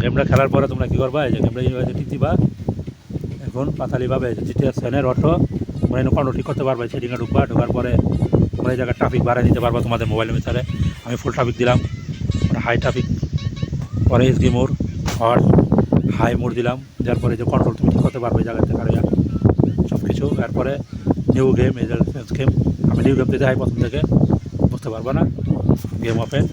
গেমটা খেলার পরে তোমরা কী করবা, এই যে গেমটা এইভাবে টিপবা, এখন পাতালিভাবে জিটিএস সেনের অটো তোমরা এনে কন্ট্রোল ঠিক করতে পারবা, সেটিংয়ে ঢোকার পরে তোমরা এই জায়গায় ট্রাফিক বাড়ায় নিতে পারবা তোমাদের মোবাইলের ভিতরে। আমি ফুল ট্রাফিক দিলাম, হাই ট্রাফিক, পরে এসডি মোড় আর হাই মোড় দিলাম, যার পরে যে কন্ট্রোল তুমি ঠিক করতে পারবে এই জায়গা থেকে আর সব কিছু। এরপরে নিউ গেম, এই গেম আমি নিউ গেম দিতে হয় প্রথম থেকে, বুঝতে পারবা না, গেম ওপেন।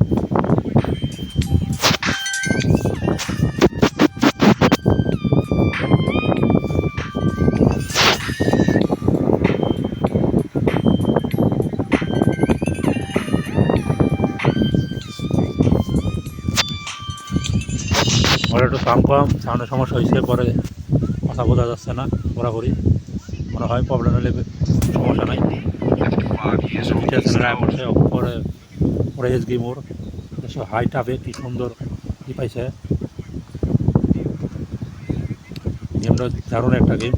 ওরা একটু সাউন্ড কম, সাউন্ডের সমস্যা হয়েছে, পরে কথা বোঝা যাচ্ছে না ঘোরাঘুরি, মনে হয় প্রবলেম হলে সমস্যা নাই। পরে পরে এসডি মোড় হাই টাফে কি সুন্দর ই পাইছে, গেমটা দারুণ একটা গেম।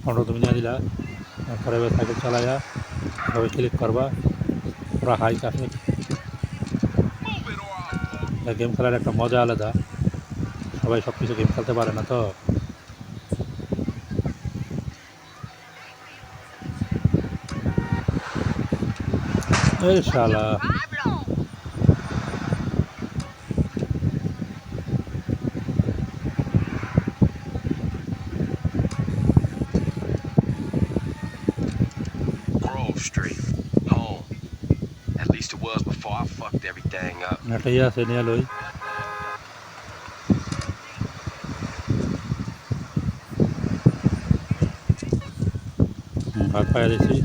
ফটো তুমি নিয়ে দিলা, তারপরে সাইকেল চালাইয়া এভাবে ক্লিক করবা, পুরো হাই টাফে। গেম খেলার একটা মজা আলাদা, সবাই সব কিছু গেম খেলতে পারে না তো। এই শালা Grove Street, home. At least it was before I fucked everything up. একটা ইয়ে আছে নিয়ে লই, ভাগ পাইয়া দিছি।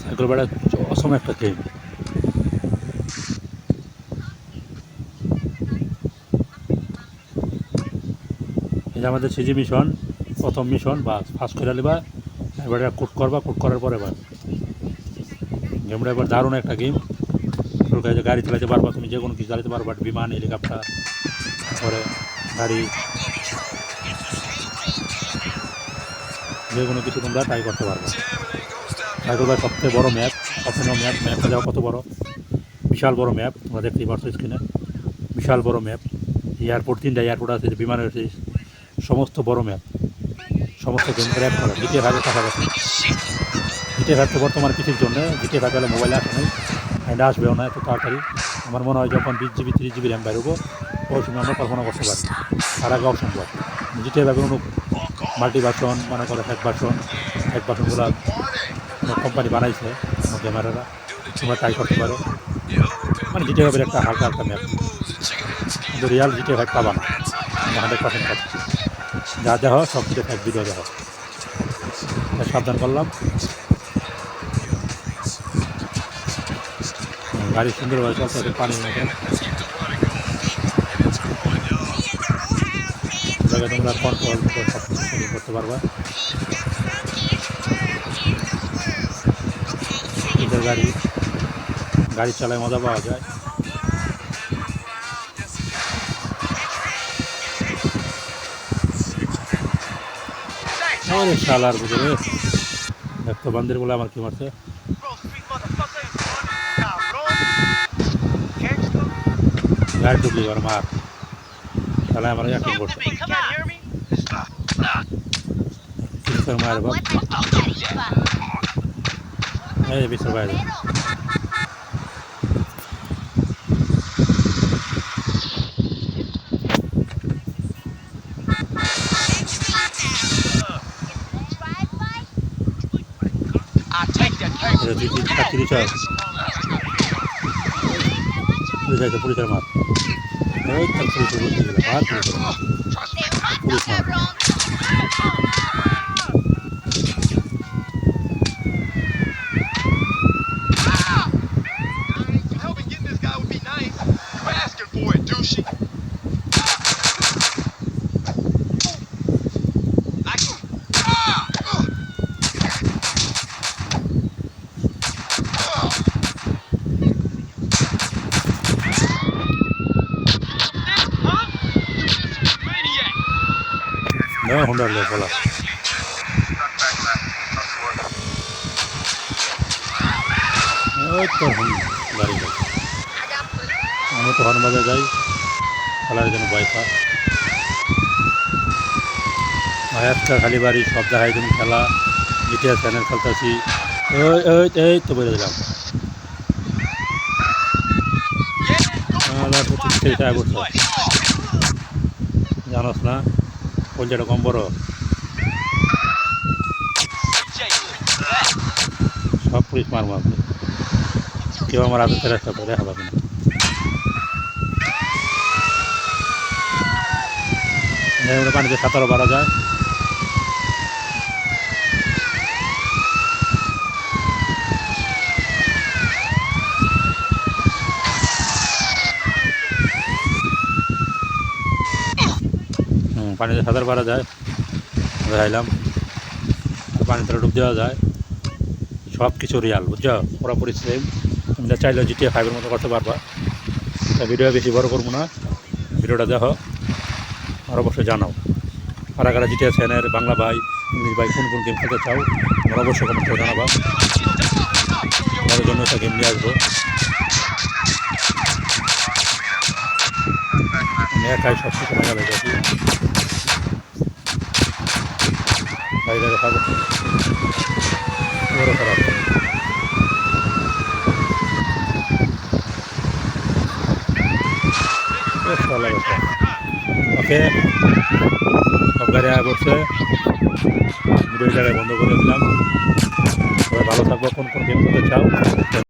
সাইকেল বেড়া অসম একটা গেম। এই যে আমাদের সিজি মিশন, প্রথম মিশন বা ফার্স্ট করে নিবা, এবার কোড করবা, কোড করার পরে এবার গেমটা এবার দারুণ একটা গেম। তোর কাছে গাড়ি চালাতে পারবা, তুমি যে কোনো কিছু চালাতে পারবা, বিমান, হেলিকপ্টার, তারপরে গাড়ি, যে কোনো কিছু তোমরা ট্রাই করতে পারবে। সাইকেল ভাই সবথেকে বড় ম্যাপ, অপেন ম্যাপটা যাও কত বড়, বিশাল বড় ম্যাপ, তোমরা দেখতেই পারছো স্ক্রিনে, বিশাল বড় ম্যাপ। এয়ারপোর্ট, 3টা এয়ারপোর্ট আছে, বিমান রয়েছে, সমস্ত বড় ম্যাপ, সমস্ত গেম ক্র্যাপ করা। জিটিএ ভাগের কাছাকাছি, জিটিএ ভাগ তো বর্তমানে কিছুর জন্য, জিটিএ ভাগ হলে মোবাইলে আসে নাই, এটা আসবেও না এত তাড়াতাড়ি। আমার মনে হয় যখন 20 জিবি 30 জিবি র্যাম বেরোবো, ওই সময় আমরা কল্পনা করতে পারি, তার আগে অসম্ভব। জিটিএ ভাগের কোনো মাল্টি ভার্সন, মনে করো এক ভার্সনগুলো কোম্পানি বানাইছে ক্যামেরারা, তোমরা ট্রাই করতে পারো। মানে জিটিএ ভাগের একটা হালকা হালকা ম্যাপ, কিন্তু রিয়াল জিটিএ ভাগ পাবা না 100% পাচ্ছি। যা দেওয়া হয় সব কিছু এক ভিডিও দেওয়া, সাবধান করলাম। গাড়ি সুন্দরভাবে চলছে, পানির মতো জায়গায় তোমরা কন্ট্রোল সব কিছু করতে পারবা। নিজের গাড়ি চালায় মজা পাওয়া যায়। আরে শালার বুঝে দেখতো বান্দির বলে আমার কি মারছে, গাড়ি ঢুকলি এবার মার, শালায় আমার অ্যাক্টিং করছে, মার বাপ। এই বিশ্বের বাইরে পুলিশের মার, ওই পুলিশ মার। হুন্ডা বলা ওই তো গাড়ি যাই আমি তো হরমাজা যাই খেলার জন্য বাইপার আয়াতটা খালি বাড়ি সব জায়গায় তুমি খেলা জিটিআর চ্যানেল খেলতেছি ওই ওই এই তো বেরো দিলাম জানোস না কলজাটা কম বড় সব পুলিশ মারবো আপনি কেউ আমার আদতে রাস্তা তো দেখা পাবে না পানিতে সাঁতারও পারা যায় পানিতে সাঁতার পারা যায় দেখাইলাম পানিতে ডুব দেওয়া যায় সব কিছু রিয়াল বুঝছো পুরোপুরি সেম তুমি যা চাইলে জিটিএ 5 মতো করতে পারবা তা ভিডিও বেশি বড় করবো না ভিডিওটা দেখো আর অবশ্যই জানাও কারা কারা জিটিএ চ্যানেল বাংলা ভাই ইংলিশ ভাই কোন কোন গেম খেলতে চাও তোমরা অবশ্যই কমেন্ট করে জানাবা তোমাদের জন্য একটা গেম নিয়ে আসবো আমি একাই সব কিছু মজা লেগেছি বাইরে খাবো বড় খারাপ ওকে সব গাড়ি আয় করছে ভিডিও জায়গায় বন্ধ করে দিলাম সবাই ভালো থাকবো কোন কোন গেম করতে চাও